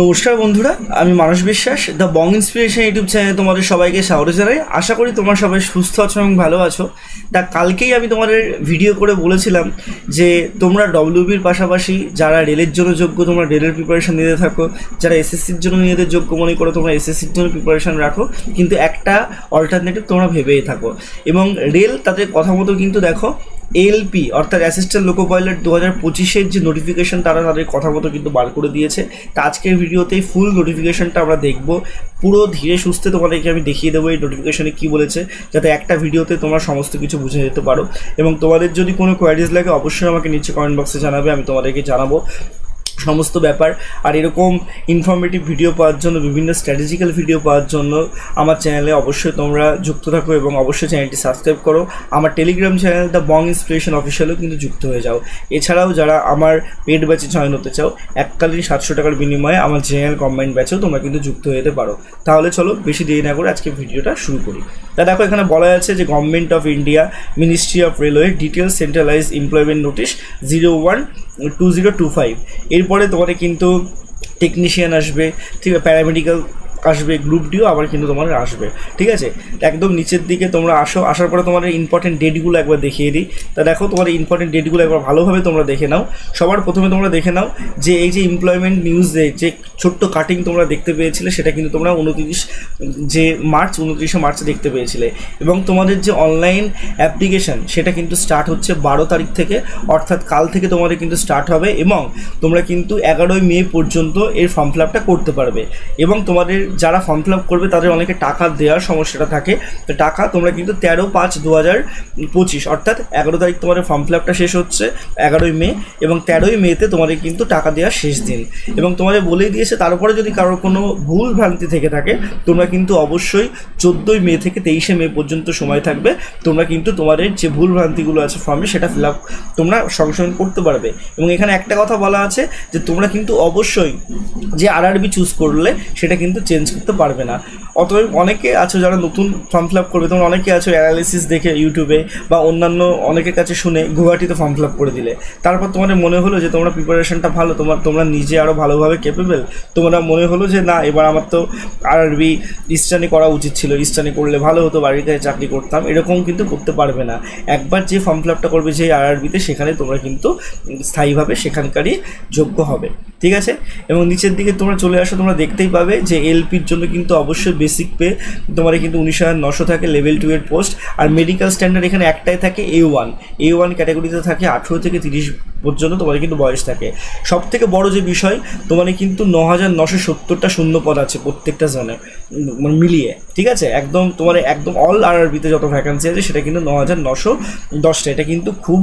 নমস্কার বন্ধুরা, আমি মানস বিশ্বাস, দ্য বং ইন্সপিরেশন ইউটিউব চ্যানেলে তোমাদের সবাইকে স্বাগত জানাই। আশা করি তোমরা সবাই সুস্থ আছো এবং ভালো আছো। তা কালকেই আমি তোমাদের ভিডিও করে বলেছিলাম যে তোমরা ডব্লিউবির পাশাপাশি যারা রেলের জন্য যোগ্য তোমরা রেলের প্রিপারেশান নিতে থাকো, যারা এসএসসির জন্য নিজেদের যোগ্য মনে করো তোমরা এসএসসির জন্য প্রিপারেশান রাখো, কিন্তু একটা অল্টারনেটিভ তোমরা ভেবেই থাকো। এবং রেল তাদের কথা মতো কিন্তু দেখো এএলপি অর্থাৎ অ্যাসিস্ট্যান্ট লোকো পাইলট 2025-এর যে নোটিফিকেশান তারা তাদের কথা মতো কিন্তু বার করে দিয়েছে। তা আজকের ভিডিওতেই ফুল নোটিফিকেশানটা আমরা দেখব, পুরো ধীরে সুস্থে তোমাদেরকে আমি দেখিয়ে দেবো এই নোটিফিকেশানে কী বলেছে, যাতে একটা ভিডিওতে তোমরা সমস্ত কিছু বুঝে যেতে পারো। এবং তোমাদের যদি কোনো কোয়ারিজ লাগে অবশ্যই আমাকে নিচে কমেন্ট বক্সে জানাবে, আমি তোমাদেরকে জানাবো সমস্ত ব্যাপার। আর এরকম ইনফরমেটিভ ভিডিও পাওয়ার জন্য, বিভিন্ন স্ট্র্যাটেজিক্যাল ভিডিও পাওয়ার জন্য আমার চ্যানেলে অবশ্যই তোমরা যুক্ত থাকো এবং অবশ্যই চ্যানেলটি সাবস্ক্রাইব করো। আমার Telegram channel the Bong inspiration অফিসিয়ালও কিন্তু যুক্ত হয়ে যাও। এছাড়াও যারা আমার পেড ব্যাচে জয়েন হতে চাও, এককালীন 700 টাকার বিনিময়ে আমার জেনারেল কম্বাইন্ড ব্যাচেও তোমরা কিন্তু যুক্ত হয়ে যেতে পারো। তাহলে চলো বেশি দেরি না করে আজকে ভিডিওটা শুরু করি। তা দেখো এখানে বলা আছে যে government of India, ministry of railway, details centralise employment notice 01/2025। এরপরে তোমাদের কিন্তু টেকনিশিয়ান আসবে, ঠিক আছে, প্যারামেডিক্যাল আসবে, গ্রুপ ডিও আবার কিন্তু তোমাদের আসবে, ঠিক আছে। একদম নিচের দিকে তোমরা আসার পরে তোমাদের ইম্পর্টেন্ট ডেটগুলো একবার দেখিয়ে দিই। তা দেখো তোমাদের ইম্পর্টেন্ট ডেটগুলো একবার ভালোভাবে তোমরা দেখে নাও। সবার প্রথমে তোমরা দেখে নাও যে এই যে এমপ্লয়মেন্ট নিউজে যে ছোট্ট কাটিং তোমরা দেখতে পেয়েছিলে সেটা কিন্তু তোমরা 29 মার্চে দেখতে পেয়েছিলে। এবং তোমাদের যে অনলাইন অ্যাপ্লিকেশান সেটা কিন্তু স্টার্ট হচ্ছে 12 তারিখ থেকে, অর্থাৎ কাল থেকে তোমাদের কিন্তু স্টার্ট হবে। এবং তোমরা কিন্তু 11 মে পর্যন্ত এর ফর্ম ফিল আপটা করতে পারবে। এবং তোমাদের যারা ফর্ম ফিল আপ করবে তাদের অনেকে টাকা দেওয়ার সমস্যাটা থাকে, তো টাকা তোমরা কিন্তু 13/5/2025 অর্থাৎ 11 তারিখ তোমাদের ফর্ম ফিল আপটা শেষ হচ্ছে 11 মে, এবং 13 মেতে তোমাদের কিন্তু টাকা দেওয়ার শেষ দিন। এবং তোমাদের বলেই দিয়েছে তারপরে যদি কারোর কোনো ভুল ভ্রান্তি থেকে থাকে তোমরা কিন্তু অবশ্যই 14 মে থেকে 23 মে পর্যন্ত সময় থাকবে, তোমরা কিন্তু তোমাদের যে ভুল ভ্রান্তিগুলো আছে ফর্মে সেটা ফিল আপ তোমরা সংশোধন করতে পারবে। এবং এখানে একটা কথা বলা আছে যে তোমরা কিন্তু অবশ্যই যে আরআরবি চুজ করলে সেটা কিন্তু চেঞ্জ করতে পারবে না। অতএব অনেকে আছো যারা নতুন ফর্ম ফিল আপ করবে, তোমরা অনেকে আছো অ্যানালিসিস দেখে ইউটিউবে বা অন্যান্য অনেকের কাছে শুনে গুয়াহাটিতে ফর্ম ফিল আপ করে দিলে, তারপর তোমাদের মনে হলো যে তোমরা প্রিপারেশনটা ভালো, তোমরা নিজে আরও ভালোভাবে ক্যাপেবল, তোমরা মনে হলো যে না এবার আমার তো আরআরবি ইস্টার্নে করা উচিত ছিল, ইস্টার্নে করলে ভালো হতো, বাড়িতে চাকরি করতাম, এরকম কিন্তু করতে পারবে না। একবার যে ফর্ম ফিল আপটা করবে যে আরআরবিতে সেখানে তোমরা কিন্তু স্থায়ীভাবে সেখানকারই যোগ্য হবে, ঠিক আছে। এবং নিচের দিকে তোমরা চলে আসো, তোমরা দেখতেই পাবে যে এলপির জন্য কিন্তু অবশ্যই বেসিক পে তোমার কিন্তু 19,900 থাকে, লেভেল 2 এর পোস্ট। আর মেডিকেল স্ট্যান্ডার্ড এখানে একটাই থাকে, A1 ক্যাটাগরিতে থাকে 18 থেকে 30 পর্যন্ত তোমাদের কিন্তু বয়স থাকে। সব থেকে বড় যে বিষয়, তোমাদের কিন্তু 9,970টা শূন্য পদ আছে প্রত্যেকটা জনে মিলিয়ে, ঠিক আছে। একদম তোমার একদম অল আরআরবিতে যত ভ্যাকান্সি আছে সেটা কিন্তু 9,910টা। এটা কিন্তু খুব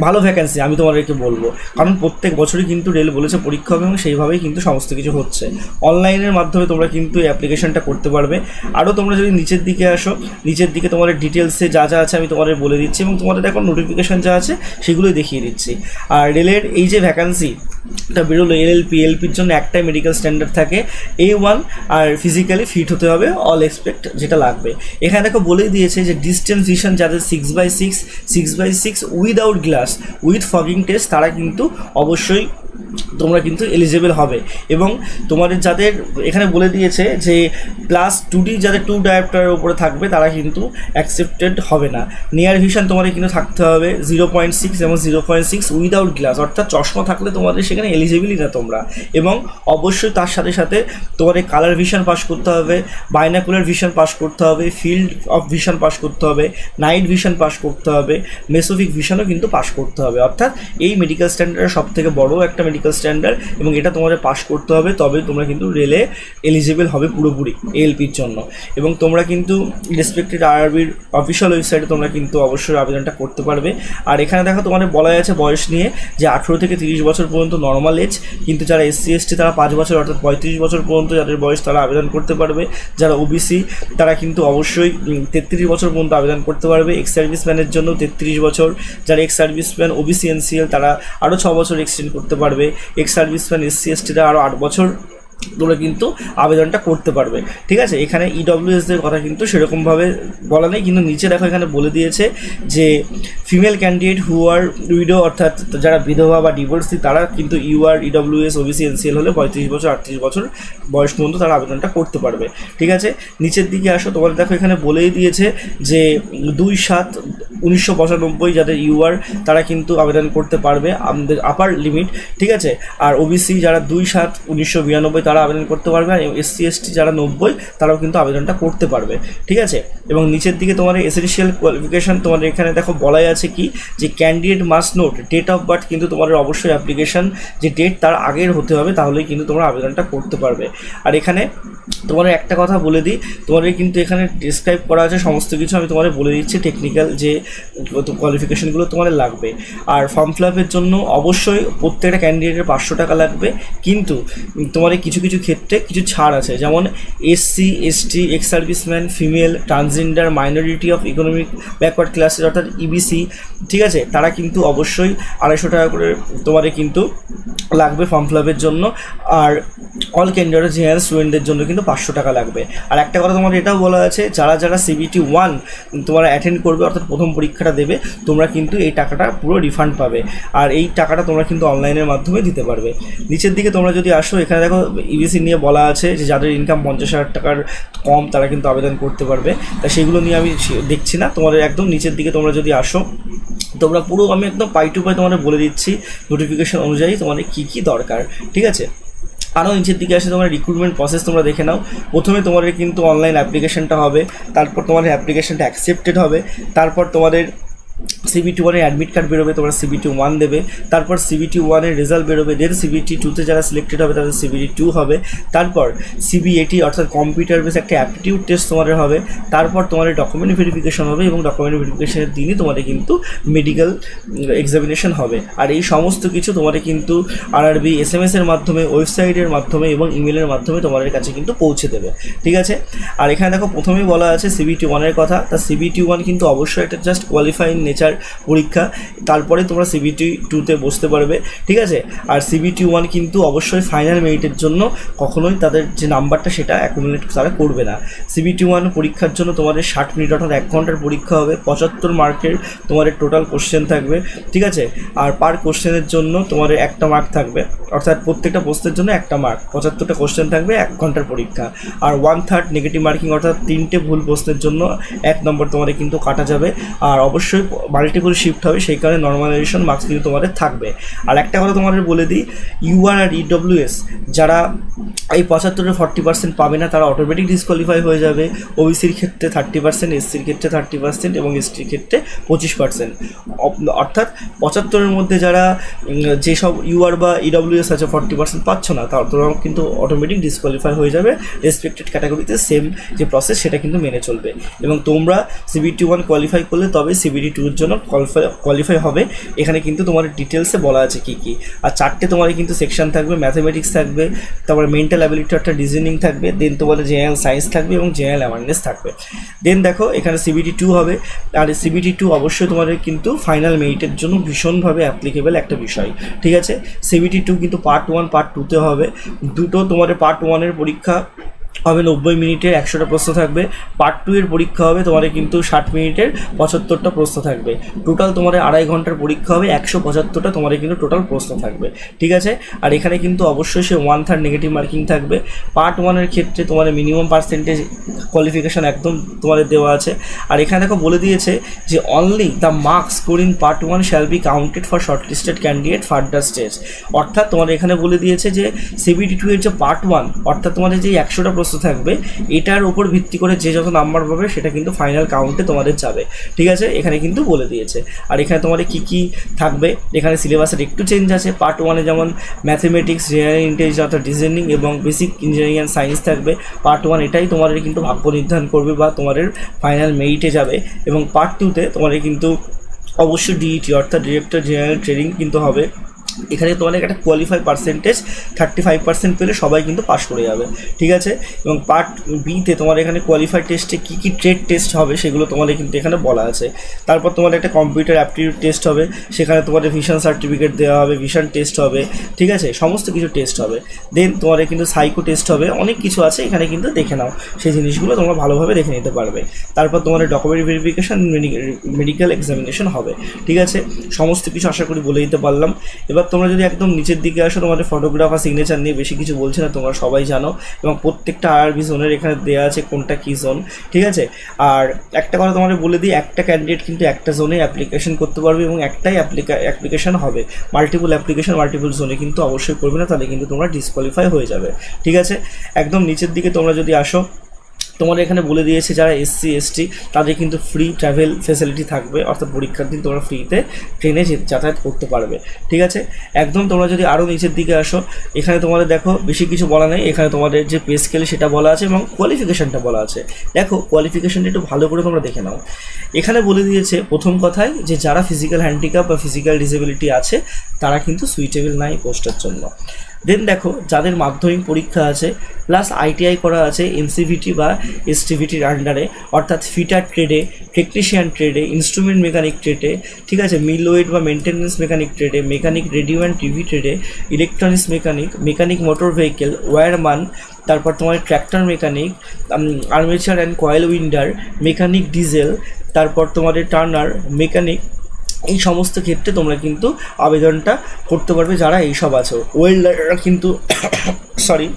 ভালো ভ্যাকান্সি আমি তোমাদেরকে বলবো, কারণ প্রত্যেক বছরই কিন্তু রেল বলেছে পরীক্ষা হবে এবং সেইভাবেই কিন্তু সমস্ত কিছু হচ্ছে। অনলাইনের মাধ্যমে তোমরা কিন্তু এই অ্যাপ্লিকেশনটা করতে পারবে। আরও তোমরা যদি নিচের দিকে আসো, নিচের দিকে তোমাদের ডিটেলসে যা যা আছে আমি তোমাদের বলে দিচ্ছি এবং তোমাদের এখন নোটিফিকেশান যা আছে সেগুলোই দেখিয়ে দিচ্ছি। আর রেলের এই যে ভ্যাকান্সিটা বেরোলো এলপির জন্য একটাই মেডিকেল স্ট্যান্ডার্ড থাকে A1, আর ফিজিক্যালি ফিট হতে হবে, অল এক্সপেক্ট যেটা লাগবে। এখানে দেখো বলেই দিয়েছে যে ডিস্টেন্স ভিশন যাদের 6x6 without glass with fogging test তারা কিন্তু অবশ্যই তোমরা কিন্তু এলিজেবল হবে। এবং তোমাদের যাদের এখানে বলে দিয়েছে যে +2D যাদের 2 ডায়োপ্টারের উপরে থাকবে তারা কিন্তু অ্যাকসেপ্টেড হবে না। নিয়ার ভিশন তোমাদের কিন্তু থাকতে হবে 0.6 এবং 0.6 উইদাউট গ্লাস, অর্থাৎ চশমা থাকলে তোমাদের সেখানে এলিজেবলই না তোমরা। এবং অবশ্যই তার সাথে সাথে তোমাদের কালার ভিশন পাস করতে হবে, বাইনাকুলার ভিশন পাস করতে হবে, ফিল্ড অফ ভিশন পাস করতে হবে, নাইট ভিশন পাস করতে হবে, মেসোফিক ভিশনও কিন্তু পাস করতে হবে। অর্থাৎ এই মেডিকেল স্ট্যান্ডার্ডের সব থেকে বড় একটা মেডিকেল স্ট্যান্ডার্ড, এবং এটা তোমাদের পাস করতে হবে, তবে তোমরা কিন্তু রেলে এলিজিবল হবে পুরোপুরি এএলপির জন্য। এবং তোমরা কিন্তু রেসপেক্টেড আরআরবির অফিসিয়াল ওয়েবসাইটে তোমরা কিন্তু অবশ্যই আবেদনটা করতে পারবে। আর এখানে দেখো তোমাদের বলা আছে বয়স নিয়ে যে 18 থেকে 30 বছর পর্যন্ত নর্মাল এজ, কিন্তু যারা SC ST তারা 5 বছর অর্থাৎ 35 বছর পর্যন্ত যাদের বয়স তারা আবেদন করতে পারবে। যারা OBC তারা কিন্তু অবশ্যই 33 বছর পর্যন্ত আবেদন করতে পারবে। এক্স সার্ভিসম্যানের জন্য 33 বছর, যারা এক্স সার্ভিসম্যান OBC NCL তারা আরও 6 বছর এক্সটেন্ড করতে পারবে। এক্স সার্ভিসম্যান SC ST রা আরও 8 বছর তোমরা কিন্তু আবেদনটা করতে পারবে। ঠিক আছে, এখানে ইডব্লিউএসদের কথা কিন্তু সেরকমভাবে বলা নেই, কিন্তু নিচে দেখো এখানে বলে দিয়েছে যে female candidate who are widow, অর্থাৎ যারা বিধবা বা ডিভোর্সি, তারা কিন্তু ইউআর, ইডব্লিউএস, ওবিসি, এনসিএল হলে 35 বছর 38 বছর বয়স পর্যন্ত তারা আবেদনটা করতে পারবে। ঠিক আছে, নিচের দিকে আসো, তোমাদের দেখো এখানে বলেই দিয়েছে যে 2/7/1995 যাদের ইউআর তারা কিন্তু আবেদন করতে পারবে, আমাদের আপার লিমিট। ঠিক আছে, আর ওবিসি যারা 2/7/1992 তারা আবেদন করতে পারবে, আর এসসি এসটি যারা 90 তারাও কিন্তু আবেদনটা করতে পারবে। ঠিক আছে, এবং নিচের দিকে তোমার এসেনশিয়াল কোয়ালিফিকেশান তোমাদের এখানে দেখো বলাই আছে কি, যে candidate must note date of birth, কিন্তু তোমাদের অবশ্যই অ্যাপ্লিকেশান যে ডেট তার আগের হতে হবে, তাহলেই কিন্তু তোমরা আবেদনটা করতে পারবে। আর এখানে তোমাদের একটা কথা বলে দিই, তোমাদের কিন্তু এখানে ডিসক্রাইব করা আছে সমস্ত কিছু, আমি তোমাদের বলে দিচ্ছি টেকনিক্যাল যে কোয়ালিফিকেশানগুলো তোমাদের লাগবে। আর ফর্ম ফিল আপের জন্য অবশ্যই প্রত্যেকটা ক্যান্ডিডেটের 500 টাকা লাগবে, কিন্তু তোমাদের কিছু কিছু ক্ষেত্রে কিছু ছাড় আছে, যেমন SC, ST, ex serviceman, female, transgender, minority of economic backward ক্লাসের অর্থাৎ ইবিসি, ঠিক আছে, তারা কিন্তু অবশ্যই 250 টাকা করে তোমাদের কিন্তু লাগবে ফর্ম ফিল আপের জন্য। আর অল ক্যান্ডিডেট জেনারেল স্টুডেন্টদের জন্য কিন্তু 500 টাকা লাগবে। আর একটা কথা তোমাদের এটাও বলা আছে, যারা যারা CBT 1 তোমরা অ্যাটেন্ড করবে, অর্থাৎ প্রথম পরীক্ষাটা দেবে, তোমরা কিন্তু এই টাকাটা পুরো রিফান্ড পাবে, আর এই টাকাটা তোমরা কিন্তু অনলাইনের মাধ্যমে দিতে পারবে। নিচের দিকে তোমরা যদি আসো, এখানে দেখো ইবিসি নিয়ে বলা আছে যে যাদের ইনকাম 50,000 টাকার কম তারা কিন্তু আবেদন করতে পারবে, তা সেগুলো নিয়ে আমি দেখছি না। তোমাদের একদম নিচের দিকে তোমরা যদি আসো, তোমরা পুরো আমি একদম পাই টু পাই তোমাদের বলে দিচ্ছি নোটিফিকেশন অনুযায়ী তোমাদের কী কী দরকার। ঠিক আছে, আরও নিচের দিকে আসে তোমার রিক্রুটমেন্ট প্রসেস তোমরা দেখে নাও। প্রথমে তোমাদের কিন্তু অনলাইন অ্যাপ্লিকেশনটা হবে, তারপর তোমাদের অ্যাপ্লিকেশনটা অ্যাকসেপ্টেড হবে, তারপর তোমাদের CBT 1 অ্যাডমিট কার্ড বেরোবে, তোমরা CBT 1 দেবে, তারপর CBT 1 রেজাল্ট বেরোবে, দেন CBT 2তে যারা সিলেক্টেড হবে তাদের CBT 2 হবে, তারপর CBAT অর্থাৎ কম্পিউটার বেস একটা অ্যাপটিটিউড টেস্ট তোমাদের হবে, তারপর তোমাদের ডকুমেন্ট ভেরিফিকেশন হবে, এবং ডকুমেন্ট ভেরিফিকেশনের দিনই তোমাদের কিন্তু মেডিকেল এক্সামিনেশন হবে। আর এই সমস্ত কিছু তোমাদের কিন্তু RRB SMS এর মাধ্যমে, ওয়েবসাইটের মাধ্যমে এবং ইমেলের মাধ্যমে তোমাদের কাছে কিন্তু পৌঁছে দেবে। ঠিক আছে, আর এখানে দেখো প্রথমেই বলা আছে CBT 1 এর কথা, তা CBT 1 কিন্তু অবশ্যই একটা জাস্ট কোয়ালিফাইং নেচার পরীক্ষা, তারপরে তোমরা CBT 2তে বসতে পারবে। ঠিক আছে, আর CBT 1 কিন্তু অবশ্যই ফাইনাল মেরিটের জন্য কখনোই তাদের যে নাম্বারটা সেটা অ্যাকুমুলেট তারা করবে না। CBT 1 পরীক্ষার জন্য তোমাদের 60 মিনিট অর্থাৎ 1 ঘন্টার পরীক্ষা হবে, 75 মার্কের তোমাদের টোটাল কোশ্চেন থাকবে। ঠিক আছে, আর পার কোশ্চেনের জন্য তোমাদের 1টা মার্ক থাকবে, অর্থাৎ প্রত্যেকটা প্রশ্নের জন্য 1টা মার্ক, 75টা কোশ্চেন থাকবে, 1 ঘন্টার পরীক্ষা। আর 1/3 নেগেটিভ মার্কিং অর্থাৎ 3টে ভুল প্রশ্নের জন্য 1 নম্বর তোমাদের কিন্তু কাটা যাবে। আর অবশ্যই মাল্টিপল শিফট হবে, সেই কারণে নর্মালাইজেশন মার্কস কিন্তু তোমাদের থাকবে। আর একটা কথা তোমাদের বলে দিই, ইউআর আর ইডব্লিউএস যারা এই 75-এর 40% পাবে না, তারা অটোমেটিক ডিসকোয়ালিফাই হয়ে যাবে। ওবিসির ক্ষেত্রে 30%, এসসির ক্ষেত্রে 30% এবং এসটির ক্ষেত্রে 25%। অর্থাৎ 75-এর মধ্যে যারা যেসব ইউআর বা ইডব্লিউএস আছে 40% পাচ্ছ না, তোমরা কিন্তু অটোমেটিক ডিসকোয়ালিফাই হয়ে যাবে। রেসপেক্টেড ক্যাটাগরিতে সেম যে প্রসেস সেটা কিন্তু মেনে চলবে, এবং তোমরা CBT 1 কোয়ালিফাই করলে তবে CBT 2-এর জন্য কোয়ালিফাই হবে। এখানে কিন্তু তোমার ডিটেলসে বলা আছে কী কী। আর 4টে তোমার কিন্তু সেকশন থাকবে, ম্যাথামেটিক্স থাকবে, তারপরে মেন্টাল অ্যাবিলিটি একটা রিজনিং থাকবে, দেন তোমাদের জেনারেল সায়েন্স থাকবে এবং জেনারেল অ্যাওয়ারনেস থাকবে। দেন দেখো এখানে CBT 2 হবে, আর CBT 2 অবশ্যই তোমাদের কিন্তু ফাইনাল মেরিটের জন্য ভীষণভাবে অ্যাপ্লিকেবল একটা বিষয়। ঠিক আছে, CBT 2 কিন্তু পার্ট 1 পার্ট 2তে হবে, দুটো তোমাদের পার্ট 1-এর পরীক্ষা হবে 90 মিনিটের 100টা প্রশ্ন থাকবে, পার্ট 2 এর পরীক্ষা হবে তোমাদের কিন্তু 60 মিনিটের 75টা প্রশ্ন থাকবে, টোটাল তোমাদের 2.5 ঘন্টার পরীক্ষা হবে, 175টা তোমাদের কিন্তু টোটাল প্রশ্ন থাকবে। ঠিক আছে, আর এখানে কিন্তু অবশ্যই সে 1/3 নেগেটিভ মার্কিং থাকবে। পার্ট 1-এর ক্ষেত্রে তোমাদের মিনিমাম পার্সেন্টেজ কোয়ালিফিকেশান একদম তোমাদের দেওয়া আছে। আর এখানে দেখো বলে দিয়েছে যে only the marks score in part 1 shall be counted for shortlisted candidate further stage. অর্থাৎ তোমাদের এখানে বলে দিয়েছে যে CBT 2 এর যে পার্ট 1 অর্থাৎ তোমাদের যে 100টা প্রশ্ন থাকবে, এটার উপর ভিত্তি করে যে যত নাম্বার পাবে সেটা কিন্তু ফাইনাল কাউন্টে তোমাদের যাবে। ঠিক আছে, এখানে কিন্তু বলে দিয়েছে। আর এখানে তোমাদের কী কী থাকবে, এখানে সিলেবাসের একটু চেঞ্জ আছে। পার্ট 1-এ যেমন ম্যাথমেটিক্স, জেনারেল ইন্টেলিজেন্স অর্থাৎ রিজনিং এবং বেসিক ইঞ্জিনিয়ারিং অ্যান্ড সায়েন্স থাকবে। পার্ট 1 এটাই তোমাদের কিন্তু ভাগ্য নির্ধারণ করবে বা তোমাদের ফাইনাল মেরিটে যাবে। এবং পার্ট 2-তে তোমাদের কিন্তু অবশ্যই DET অর্থাৎ ডিরেক্টর জেনারেল ট্রেনিং কিন্তু হবে। এখানে তোমাদের একটা কোয়ালিফাই পার্সেন্টেজ 35% পেলে সবাই কিন্তু পাস করে যাবে, ঠিক আছে। এবং পার্ট বিতে তোমার এখানে কোয়ালিফাই টেস্টে কী কী ট্রেড টেস্ট হবে সেগুলো তোমাদের কিন্তু এখানে বলা আছে। তারপর তোমাদের একটা কম্পিউটার অ্যাপটিটিউড টেস্ট হবে, সেখানে তোমাদের ভিশন সার্টিফিকেট দেওয়া হবে, ভিশন টেস্ট হবে, ঠিক আছে, সমস্ত কিছু টেস্ট হবে। দেন তোমাদের কিন্তু সাইকো টেস্ট হবে, অনেক কিছু আছে এখানে কিন্তু দেখে নাও, সেই জিনিসগুলো তোমরা ভালোভাবে দেখে নিতে পারবে। তারপর তোমাদের ডকুমেন্ট ভেরিফিকেশান, মেডিকেল এক্সামিনেশন হবে, ঠিক আছে। সমস্ত কিছু আশা করি বলে দিতে পারলাম। এবার তোমরা যদি একদম নিচের দিকে আসো, তোমাদের ফটোগ্রাফ আর সিগনেচার নিয়ে বেশি কিছু বলছে না, তোমরা সবাই জানো, এবং প্রত্যেকটা আরবি জোনের এখানে দেওয়া আছে কোনটা কী জোন, ঠিক আছে। আর একটা কথা তোমাদের বলে দিই, একটা ক্যান্ডিডেট কিন্তু একটা জোনে অ্যাপ্লিকেশন করতে পারবে এবং একটাই অ্যাপ্লিকেশন হবে, মাল্টিপল অ্যাপ্লিকেশন মাল্টিপল জোনে কিন্তু অবশ্যই করবে না, তাহলে কিন্তু তোমরা ডিসকোয়ালিফাই হয়ে যাবে, ঠিক আছে। একদম নিচের দিকে তোমরা যদি আসো, তোমাদের এখানে বলে দিয়েছে যারা SC ST তাদের কিন্তু ফ্রি ট্রাভেল ফেসিলিটি থাকবে, অর্থাৎ পরীক্ষার দিন তোমরা ফ্রিতে ট্রেনে যাতায়াত করতে পারবে, ঠিক আছে। একদম তোমরা যদি আরও নিচের দিকে আসো, এখানে তোমাদের দেখো বেশি কিছু বলা নেই, এখানে তোমাদের যে পে স্কেল সেটা বলা আছে এবং কোয়ালিফিকেশানটা বলা আছে। দেখো কোয়ালিফিকেশানটা একটু ভালো করে তোমরা দেখে নাও। এখানে বলে দিয়েছে প্রথম কথায় যে যারা ফিজিক্যাল হ্যান্ডিক্যাপ বা ফিজিক্যাল ডিসেবিলিটি আছে তারা কিন্তু সুইটেবল নাই পোস্টের জন্য। দেন দেখো যাদের মাধ্যমিক পরীক্ষা আছে প্লাস ITI করা আছে NCVT বা STVTর আন্ডারে, অর্থাৎ ফিটার ট্রেডে, টেকনিশিয়ান ট্রেডে, ইনস্ট্রুমেন্ট মেকানিক ট্রেডে, ঠিক আছে, মিলওয়েট বা মেনটেন্যান্স মেকানিক ট্রেডে, মেকানিক রেডিও অ্যান্ড টিভি ট্রেডে, electronics mechanic motor vehicle, wireman, তারপর তোমার tractor mechanic, armature and coil winder, mechanic diesel, তারপর তোমাদের টার্নার মেকানিক, এই সমস্ত ক্ষেত্রে তোমরা কিন্তু আবেদনটা করতে পারবে যারা এইসব আছে। ওয়েল্ডাররা কিন্তু সরি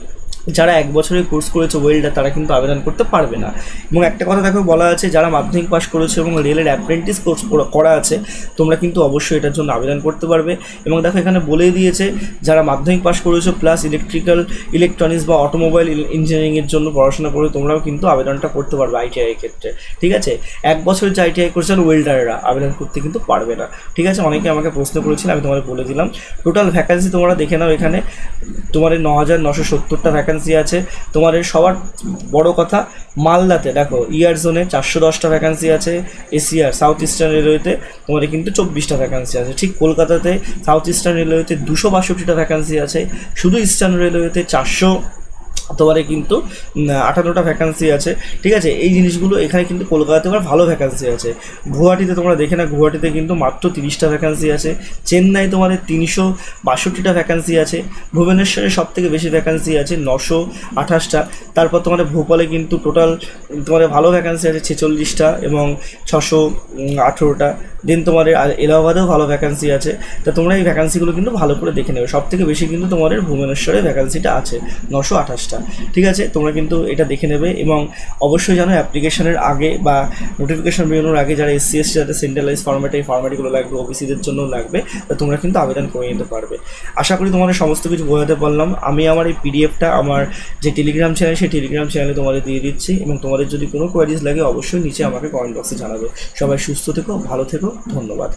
যারা 1 বছরের কোর্স করেছে ওয়েল্ডার তারা কিন্তু আবেদন করতে পারবে না। এবং একটা কথা দেখো বলা আছে যারা মাধ্যমিক পাস করেছে এবং রেলের অ্যাপ্রেন্টিস কোর্স করা আছে তোমরা কিন্তু অবশ্যই এটার জন্য আবেদন করতে পারবে। এবং দেখো এখানে বলে দিয়েছে যারা মাধ্যমিক পাস করেছো প্লাস ইলেকট্রনিক্স বা অটোমোবাইল ইঞ্জিনিয়ারিংয়ের জন্য পড়াশোনা করে তোমরাও কিন্তু আবেদনটা করতে পারবে ITI ক্ষেত্রে, ঠিক আছে। 1 বছরের যে ITI করেছেন ওয়েল্ডাররা আবেদন করতে কিন্তু পারবে না, ঠিক আছে। অনেকে আমাকে প্রশ্ন করেছিল, আমি তোমাদের বলে দিলাম। টোটাল ভ্যাকান্সি তোমরা দেখে নাও, এখানে তোমাদের 9970টা ভ্যাকান্সি আছে। তোমাদের সবার বড় কথা মালদাতে দেখো ইয়ার জোনে 410টা ভ্যাকান্সি আছে, এশিয়ার সাউথ ইস্টার্ন রেলওয়েতে তোমাদের কিন্তু 24টা ভ্যাকান্সি আছে, ঠিক কলকাতাতে সাউথ ইস্টার্ন রেলওয়েতে 262টা ভ্যাকান্সি আছে, শুধু ইস্টার্ন রেলওয়েতে 400 তোমাদের কিন্তু 58টা ভ্যাকান্সি আছে, ঠিক আছে। এই জিনিসগুলো এখানে কিন্তু কলকাতাতে আবার ভালো ভ্যাকান্সি আছে। গুয়াহাটিতে তোমরা দেখে না, গুয়াহাটিতে কিন্তু মাত্র 30টা ভ্যাকান্সি আছে। চেন্নাই তোমাদের 362টা ভ্যাকান্সি আছে। ভুবনেশ্বরে সবথেকে বেশি ভ্যাকান্সি আছে 928টা। তারপর তোমাদের ভোপালে কিন্তু টোটাল তোমাদের ভালো ভ্যাকান্সি আছে 46টা এবং 618টা। দেন তোমাদের এলাহাবাদেও ভালো ভ্যাকান্সি আছে। তা তোমরা এই ভ্যাকান্সিগুলো কিন্তু ভালো করে দেখে নেবে। সবথেকে বেশি কিন্তু তোমাদের ভুবনেশ্বরে ভ্যাকান্সিটা আছে 928টা, ঠিক আছে। তোমরা কিন্তু এটা দেখে নেবে এবং অবশ্যই জানো অ্যাপ্লিকেশনের আগে বা নোটিফিকেশন বেরোনোর আগে যারা SC ST যাতে সেন্ট্রালাইজ ফরম্যাটে এই ফরম্যাটগুলো লাগবে, OBCদের জন্য লাগবে, তা তোমরা কিন্তু আবেদন করে নিতে পারবে। আশা করি তোমাদের সমস্ত কিছু বোঝাতে পারলাম। আমি আমার এই PDFটা আমার যে টেলিগ্রাম চ্যানেল সেই টেলিগ্রাম চ্যানেলে তোমাদের দিয়ে দিচ্ছি এবং তোমাদের যদি কোনো কোয়ারিজ লাগে অবশ্যই নিচে আমাকে কমেন্ট বক্সে জানাবে। সবাই সুস্থ থেকো, ভালো থেকো, ধন্যবাদ।